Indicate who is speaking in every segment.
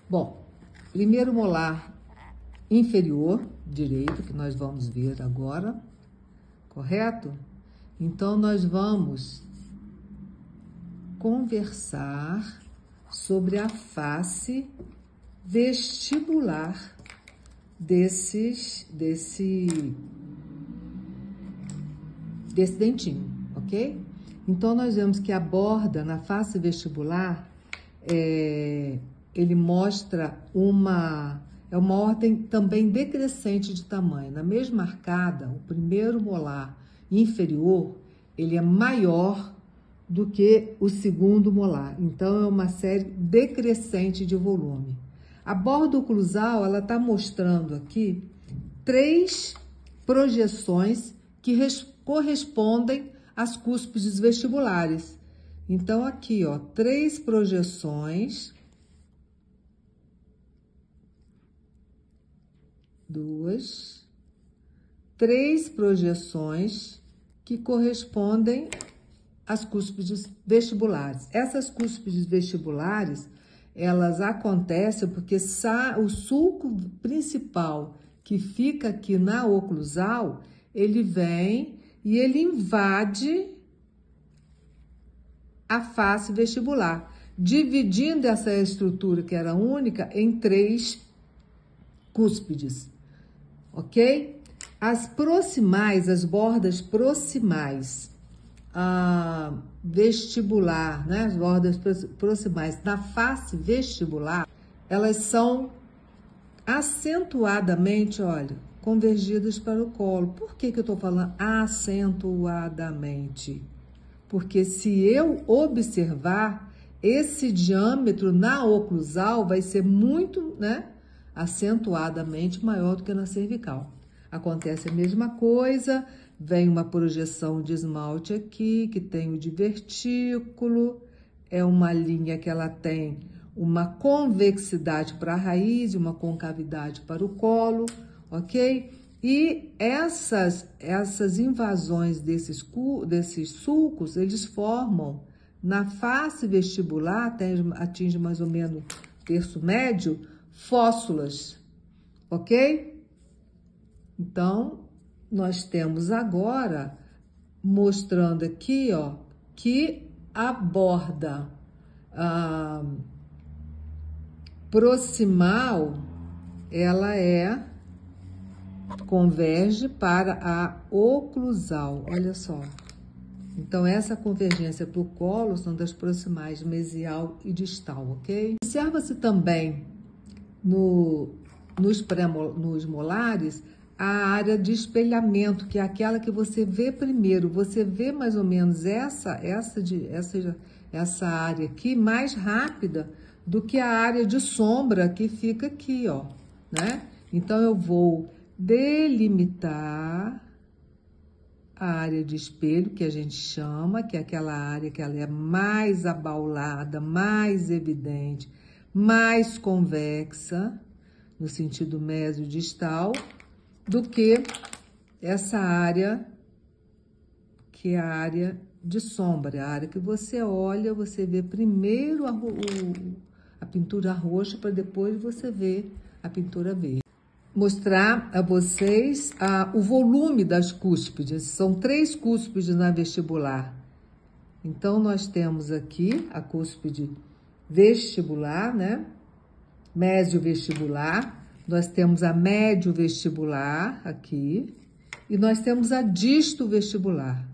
Speaker 1: Bom, primeiro molar inferior direito, que nós vamos ver agora, correto? Então, nós vamos conversar sobre a face vestibular desse dentinho, ok? Então, nós vemos que a borda na face vestibular, ele mostra uma ordem também decrescente de tamanho. Na mesma arcada, o primeiro molar inferior, ele é maior do que o segundo molar. Então, é uma série decrescente de volume. A borda oclusal, ela está mostrando aqui 3 projeções que correspondem às cúspides vestibulares. Então, aqui, ó, 3 projeções. 2, 3 projeções que correspondem às cúspides vestibulares. Essas cúspides vestibulares, elas acontecem porque o sulco principal que fica aqui na oclusal, ele vem e ele invade a face vestibular, dividindo essa estrutura que era única em 3 cúspides, ok? As proximais, as bordas proximais, vestibular, né? As bordas proximais da face vestibular, elas são acentuadamente, olha, convergidas para o colo. Por que eu estou falando acentuadamente? Porque se eu observar, esse diâmetro na oclusal vai ser muito, né, acentuadamente maior do que na cervical. Acontece a mesma coisa, vem uma projeção de esmalte aqui, que tem o divertículo, é uma linha que ela tem uma convexidade para a raiz e uma concavidade para o colo, ok? E essas invasões desses sulcos, eles formam na face vestibular, atinge mais ou menos o terço médio, fóssulas, ok? Então, nós temos agora, mostrando aqui, ó, que a borda proximal, ela converge para a oclusal, olha só. Então, essa convergência para o colo são das proximais mesial e distal, ok? Observa-se também nos molares a área de espelhamento, que é aquela que você vê primeiro. Você vê mais ou menos essa área aqui mais rápida do que a área de sombra que fica aqui, ó, né? Então, eu vou delimitar a área de espelho, que a gente chama, que é aquela área que ela é mais abaulada, mais evidente, mais convexa, no sentido mesodistal, do que essa área, que é a área de sombra, a área que você olha, você vê primeiro a pintura roxa, para depois você ver a pintura verde. Mostrar a vocês o volume das cúspides. São 3 cúspides na vestibular. Então, nós temos aqui a cúspide vestibular, né? Mesiovestibular. Nós temos a médio vestibular aqui. E nós temos a disto vestibular.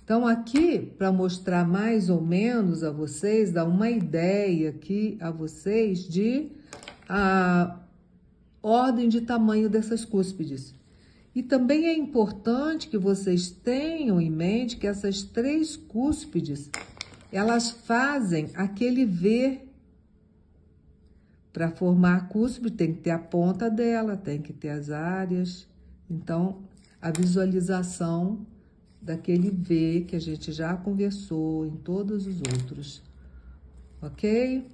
Speaker 1: Então, aqui, para mostrar mais ou menos a vocês, dar uma ideia aqui a vocês de a ordem de tamanho dessas cúspides. E também é importante que vocês tenham em mente que essas 3 cúspides, elas fazem aquele V. Para formar a cúspide, tem que ter a ponta dela, tem que ter as áreas. Então, a visualização daquele V que a gente já conversou em todos os outros, ok?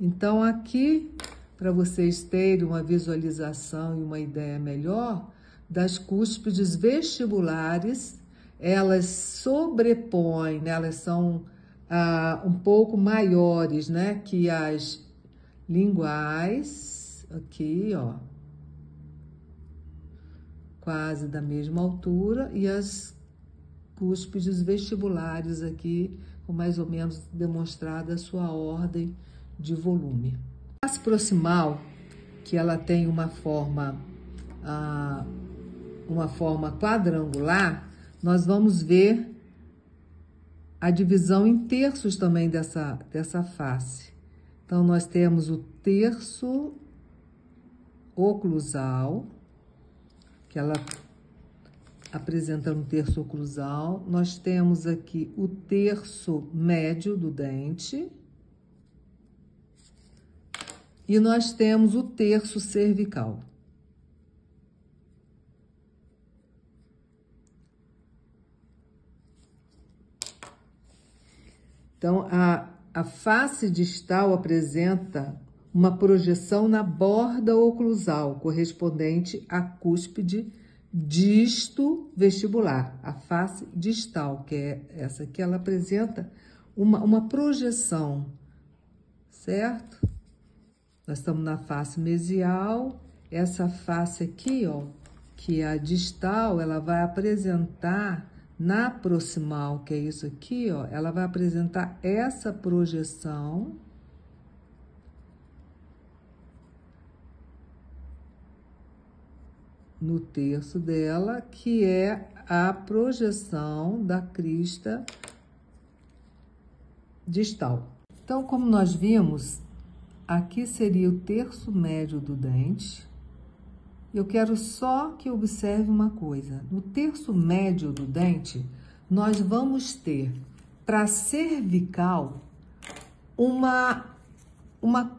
Speaker 1: Então, aqui, para vocês terem uma visualização e uma ideia melhor das cúspides vestibulares, elas sobrepõem, né? Elas são um pouco maiores, né, que as linguais, aqui, ó, quase da mesma altura, e as cúspides vestibulares aqui, com mais ou menos demonstrada a sua ordem de volume. A face proximal, que ela tem uma forma quadrangular, nós vamos ver a divisão em terços também dessa face. Então, nós temos o terço oclusal, que ela apresenta um terço oclusal. Nós temos aqui o terço médio do dente. E nós temos o terço cervical. Então, a face distal apresenta uma projeção na borda oclusal, correspondente à cúspide disto-vestibular. A face distal, que é essa aqui, ela apresenta uma projeção, certo? Nós estamos na face mesial. Essa face aqui, ó, que é a distal, ela vai apresentar na proximal, que é isso aqui, ó, ela vai apresentar essa projeção no terço dela, que é a projeção da crista distal. Então, como nós vimos, aqui seria o terço médio do dente. Eu quero só que observe uma coisa. No terço médio do dente, nós vamos ter, para cervical, uma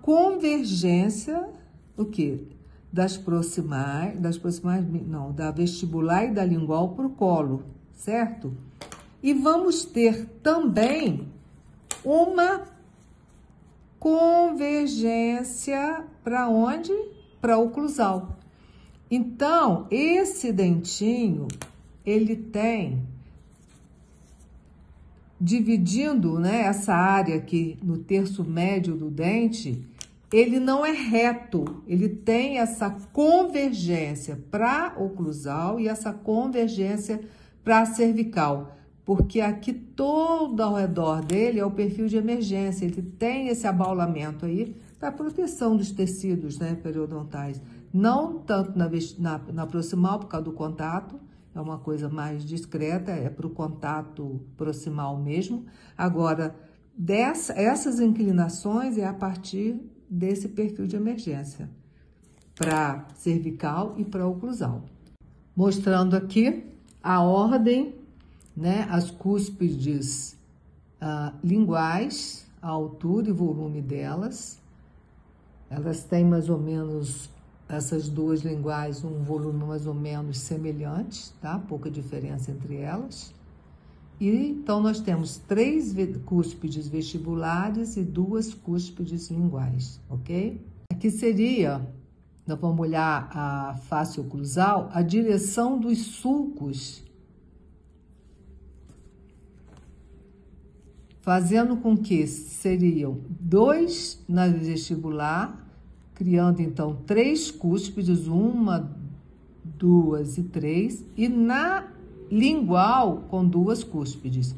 Speaker 1: convergência, o quê? Da vestibular e da lingual para o colo, certo? E vamos ter também uma convergência para onde? Para o oclusal. Então, esse dentinho, ele tem, dividindo, né, essa área aqui no terço médio do dente, ele não é reto, ele tem essa convergência para oclusal e essa convergência para cervical, porque aqui todo ao redor dele é o perfil de emergência, ele tem esse abaulamento aí para proteção dos tecidos, né, periodontais. Não tanto na proximal por causa do contato, é uma coisa mais discreta, é para o contato proximal mesmo. Agora, essas inclinações é a partir desse perfil de emergência, para cervical e para oclusal. Mostrando aqui a ordem, né, as cúspides linguais, a altura e volume delas. Elas têm mais ou menos, essas duas linguais, um volume mais ou menos semelhante, tá? Pouca diferença entre elas. E então nós temos 3 cúspides vestibulares e 2 cúspides linguais, ok? Aqui seria, nós vamos olhar a face oclusal, a direção dos sulcos, fazendo com que seriam 2 na vestibular, criando então 3 cúspides, 1, 2 e 3, e na lingual com 2 cúspides.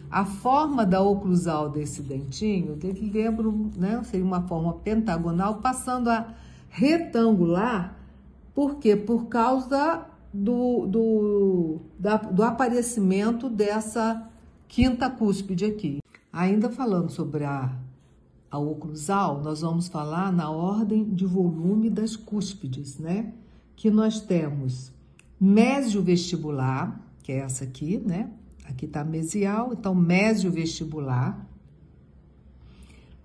Speaker 1: A forma da oclusal desse dentinho, lembro, né, seria uma forma pentagonal, passando a retangular, por quê? Por causa do aparecimento dessa 5ª cúspide aqui. Ainda falando sobre a oclusal, nós vamos falar na ordem de volume das cúspides, né? Que nós temos mesiovestibular, que é essa aqui, né? Aqui tá mesial, então mesiovestibular.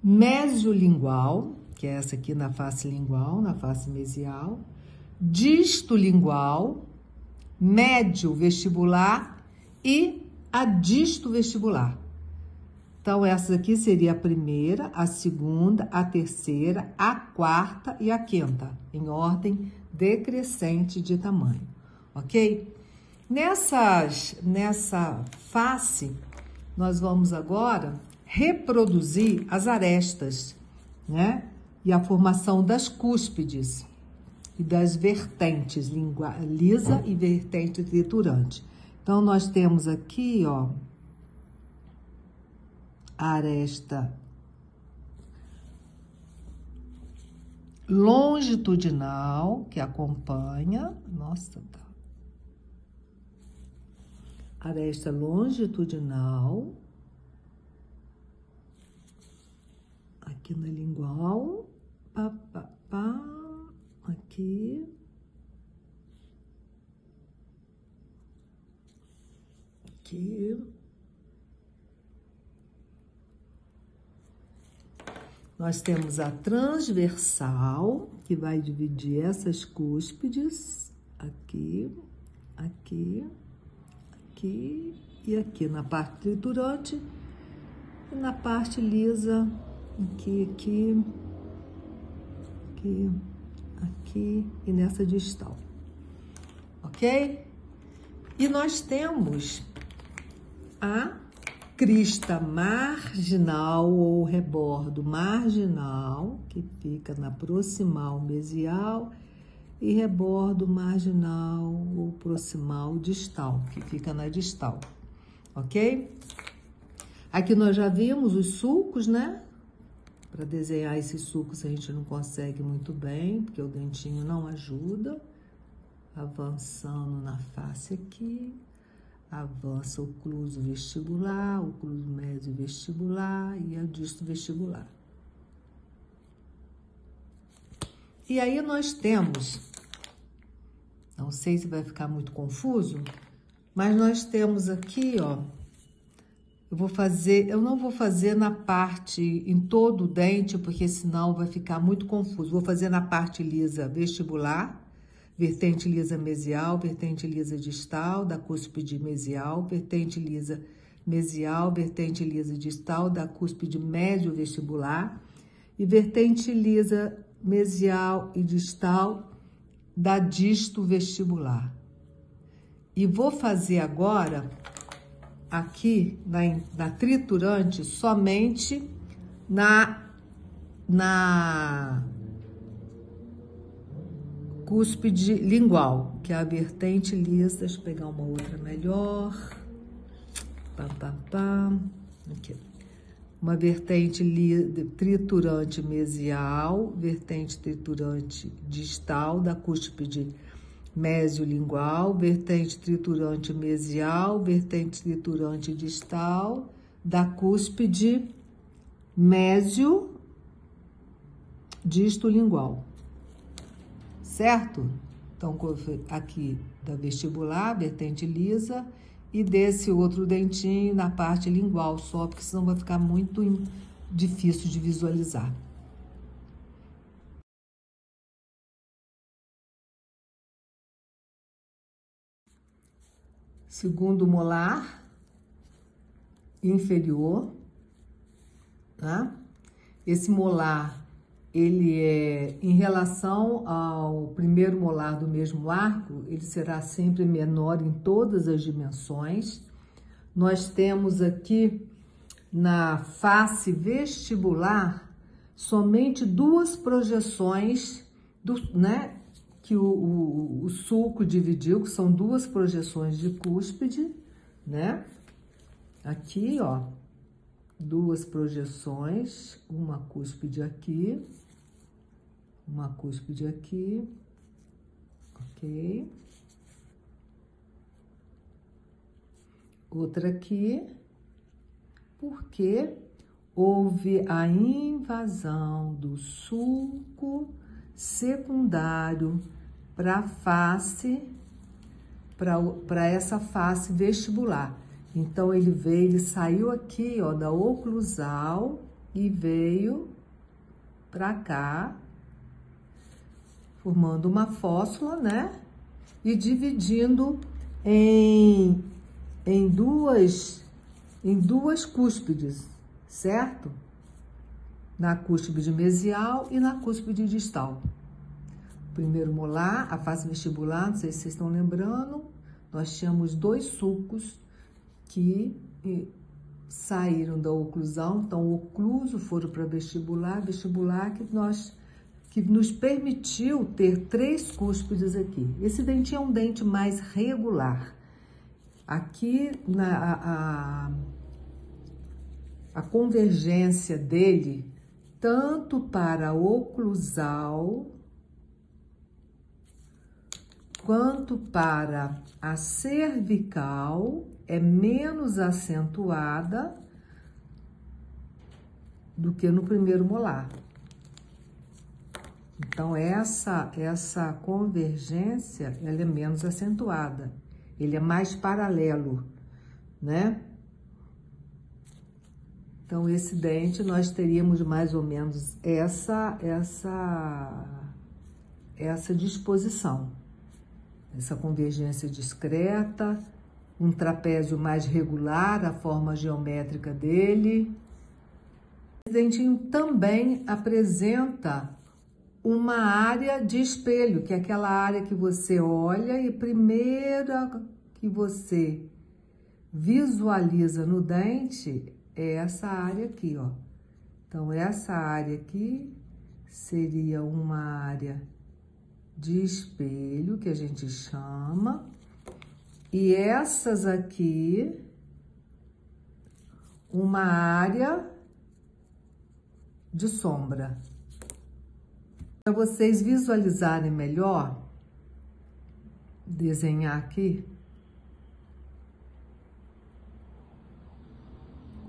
Speaker 1: Mesiolingual, que é essa aqui na face lingual, na face mesial. Distolingual, médio-vestibular e a disto-vestibular. Então, essa aqui seria a primeira, a segunda, a terceira, a 4ª e a 5ª, em ordem decrescente de tamanho, ok? Nessa face, nós vamos agora reproduzir as arestas, né? E a formação das cúspides e das vertentes, língua lisa e vertente triturante. Então, nós temos aqui, ó, a aresta longitudinal, que acompanha, nossa, tá. Aresta longitudinal, aqui na lingual, pá, pá, pá, aqui. Aqui. Nós temos a transversal, que vai dividir essas cúspides, aqui, aqui, aqui e aqui, na parte triturante e na parte lisa, aqui, aqui, aqui, aqui e nessa distal, ok? E nós temos a crista marginal ou rebordo marginal, que fica na proximal mesial, e rebordo marginal ou proximal distal, que fica na distal, ok? Aqui nós já vimos os sulcos, né? Para desenhar esses sulcos a gente não consegue muito bem, porque o dentinho não ajuda. Avançando na face aqui. Avança o ocluso vestibular, o ocluso médio vestibular e o disto vestibular. E aí nós temos, não sei se vai ficar muito confuso, mas nós temos aqui, ó, eu não vou fazer na parte, em todo o dente, porque senão vai ficar muito confuso. Vou fazer na parte lisa vestibular, vertente lisa mesial, vertente lisa distal, da cúspide mesial, vertente lisa mesial, vertente lisa distal, da cúspide médio vestibular, e vertente lisa mesial e distal, da disto vestibular. E vou fazer agora, aqui, na triturante, somente na cúspide lingual, que é a vertente lisa. Deixa eu pegar uma outra melhor. Pam, pam, pam. Aqui. Uma vertente triturante mesial, vertente triturante distal da cúspide médio-lingual, vertente triturante mesial, vertente triturante distal da cúspide médio-disto-lingual. Certo? Então, aqui da vestibular, vertente lisa, e desse outro dentinho na parte lingual só, porque senão vai ficar muito difícil de visualizar. Segundo molar inferior, tá? Esse molar, ele é, em relação ao primeiro molar do mesmo arco, ele será sempre menor em todas as dimensões. Nós temos aqui na face vestibular somente duas projeções, né, que o sulco dividiu, que são duas projeções de cúspide, né? Aqui, ó, duas projeções, uma cúspide aqui, uma cúspide aqui, ok? Outra aqui, porque houve a invasão do sulco secundário para a face, para essa face vestibular. Então, ele saiu aqui, ó, da oclusal e veio para cá, formando uma fóssula, né? E dividindo em duas cúspides, certo? Na cúspide mesial e na cúspide distal. Primeiro molar, a face vestibular, não sei se vocês estão lembrando, nós tínhamos dois sulcos que saíram da oclusão, então ocluso, foram para vestibular que nos permitiu ter 3 cúspides aqui. Esse dentinho é um dente mais regular. Aqui, a convergência dele, tanto para a oclusal, quanto para a cervical, é menos acentuada do que no primeiro molar. Então, essa convergência, ela é menos acentuada. Ele é mais paralelo, né? Então, esse dente, nós teríamos mais ou menos essa disposição. Essa convergência discreta, um trapézio mais regular, a forma geométrica dele. Esse dentinho também apresenta uma área de espelho, que é aquela área que você olha e primeira que você visualiza no dente é essa área aqui, ó. Então, essa área aqui seria uma área de espelho, que a gente chama, e essas aqui, uma área de sombra. Para vocês visualizarem melhor, desenhar aqui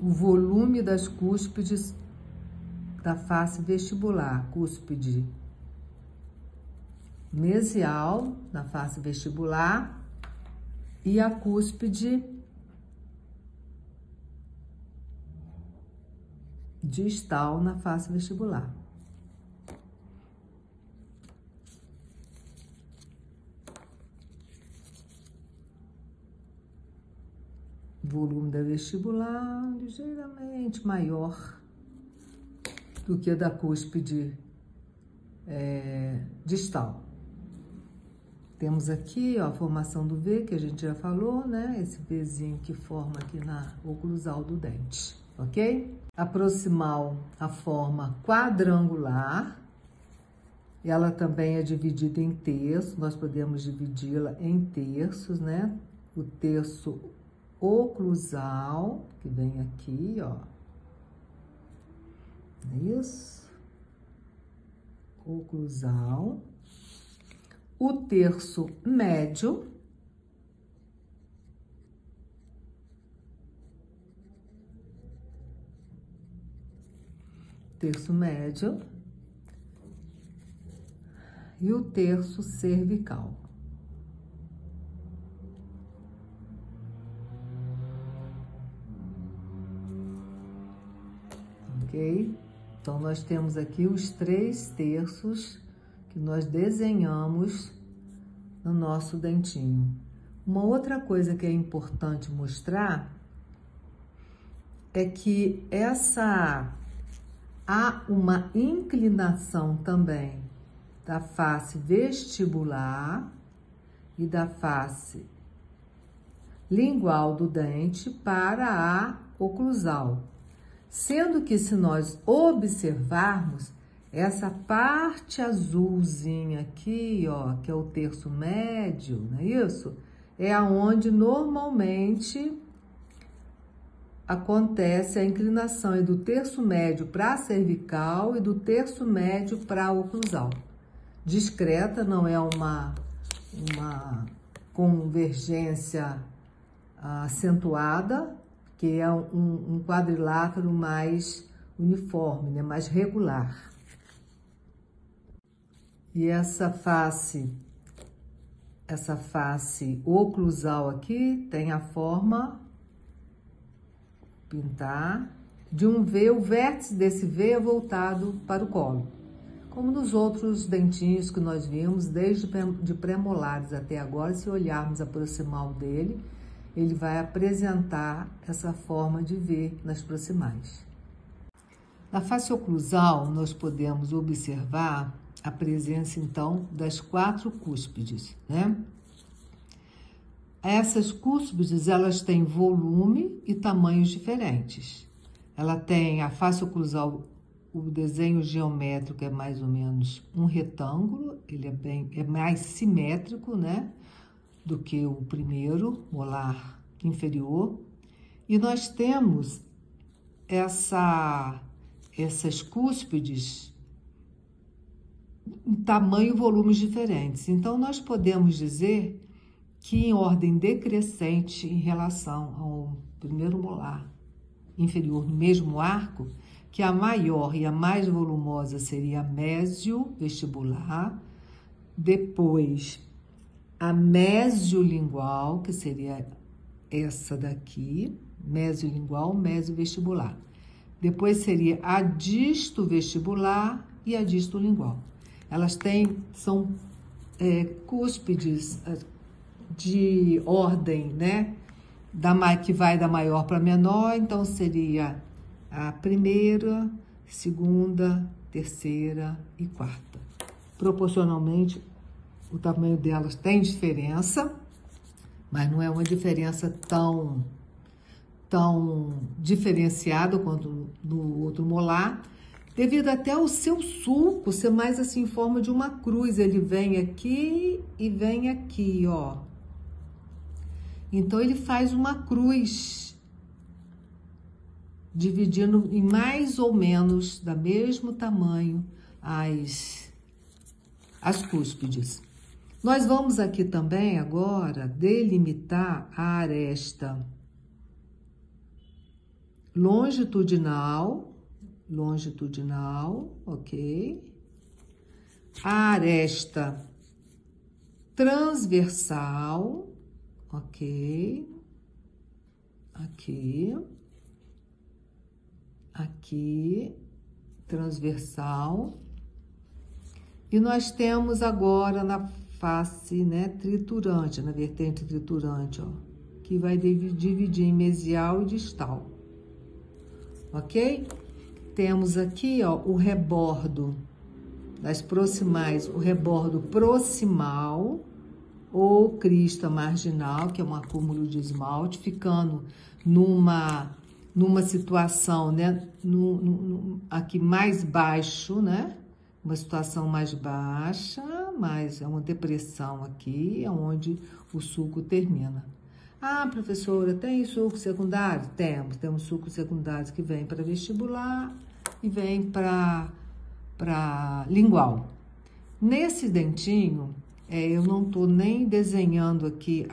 Speaker 1: o volume das cúspides da face vestibular, cúspide mesial na face vestibular e a cúspide distal na face vestibular. Volume da vestibular ligeiramente maior do que a da cúspide distal. Temos aqui, ó, a formação do V, que a gente já falou, né? Esse Vzinho que forma aqui na oclusal do dente, ok? A proximal, a forma quadrangular. Ela também é dividida em terços, nós podemos dividi-la em terços, né? O terço oclusal, que vem aqui, ó. Isso. Oclusal. O terço médio. Terço médio. E o terço cervical. Ok? Então, nós temos aqui os 3 terços que nós desenhamos no nosso dentinho. Uma outra coisa que é importante mostrar é que há uma inclinação também da face vestibular e da face lingual do dente para a oclusal. Sendo que, se nós observarmos, essa parte azulzinha aqui, ó, que é o terço médio, não é isso? É aonde normalmente acontece a inclinação do terço médio para a cervical e do terço médio para a oclusal. Discreta, não é uma convergência acentuada, que é um quadrilátero mais uniforme, né? Mais regular. E essa face oclusal aqui tem a forma, pintar, de um V, o vértice desse V é voltado para o colo. Como nos outros dentinhos que nós vimos, desde de pré-molares até agora, se olharmos a proximal dele, ele vai apresentar essa forma de V nas proximais. Na face oclusal, nós podemos observar a presença, então, das 4 cúspides, né? Essas cúspides, elas têm volume e tamanhos diferentes. Ela tem a face oclusal, o desenho geométrico é mais ou menos um retângulo, ele é mais simétrico, né, do que o primeiro molar inferior. E nós temos essas cúspides em tamanho e volumes diferentes. Então, nós podemos dizer que em ordem decrescente em relação ao primeiro molar inferior no mesmo arco, que a maior e a mais volumosa seria a mesiovestibular, depois a mesiolingual, que seria essa daqui, mesiolingual, mesiovestibular. Depois seria a distovestibular e a distolingual. Elas são cúspides de ordem, né? Que vai da maior para menor, então seria a primeira, segunda, terceira e quarta. Proporcionalmente, o tamanho delas tem diferença, mas não é uma diferença tão diferenciada quanto no outro molar, devido até ao seu sulco ser mais assim em forma de uma cruz. Ele vem aqui e vem aqui, ó. Então, ele faz uma cruz, dividindo em mais ou menos da mesmo tamanho as cúspides. Nós vamos aqui também agora delimitar a aresta longitudinal, ok? A aresta transversal, ok? Aqui, transversal. E nós temos agora na face, né, triturante, na vertente triturante, ó, que vai dividir em mesial e distal, ok? Temos aqui, ó, o rebordo das proximais, o rebordo proximal ou crista marginal, que é um acúmulo de esmalte, ficando numa situação, né, aqui mais baixo, né? Uma situação mais baixa, mas é uma depressão aqui, é onde o sulco termina. Ah, professora, tem sulco secundário? Temos sulcos secundários que vêm para vestibular e vêm para lingual. Nesse dentinho, eu não estou nem desenhando aqui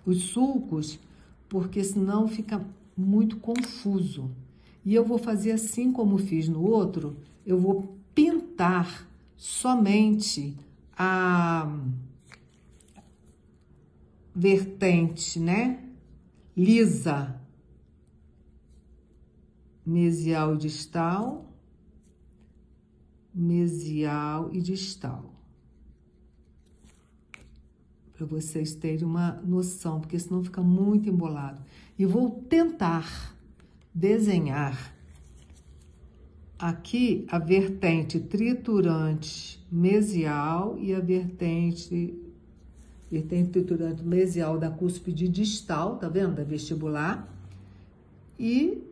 Speaker 1: os sulcos, porque senão fica muito confuso. E eu vou fazer assim como fiz no outro, eu vou pintar somente a vertente, né, lisa, mesial e distal. Para vocês terem uma noção, porque senão fica muito embolado. E vou tentar desenhar aqui a vertente triturante mesial e a vertente triturante mesial da cúspide distal, tá vendo? Da vestibular. E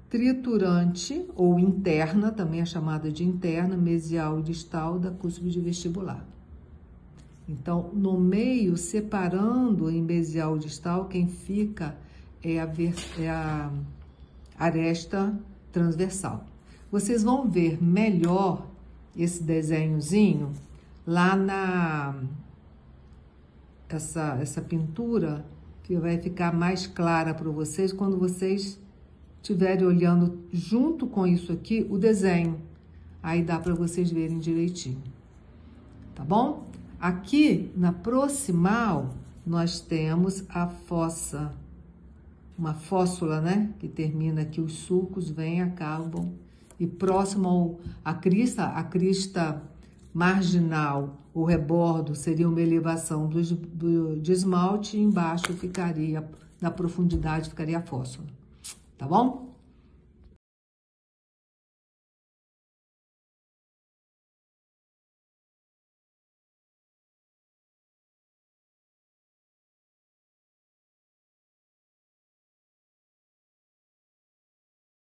Speaker 1: triturante, ou interna, também é chamada de interna, mesial e distal da cúspide vestibular. Então, no meio, separando em mesial e distal, quem fica é a aresta transversal. Vocês vão ver melhor esse desenhozinho lá essa pintura, que vai ficar mais clara para vocês quando vocês estiverem olhando junto com isso aqui o desenho. Aí dá para vocês verem direitinho. Tá bom? Aqui na proximal nós temos a fossa, uma fóssula, né? Que termina aqui, os sulcos vêm, acabam. E próximo à crista marginal, o rebordo seria uma elevação de esmalte, e embaixo ficaria, na profundidade, ficaria a fóssula. Tá bom?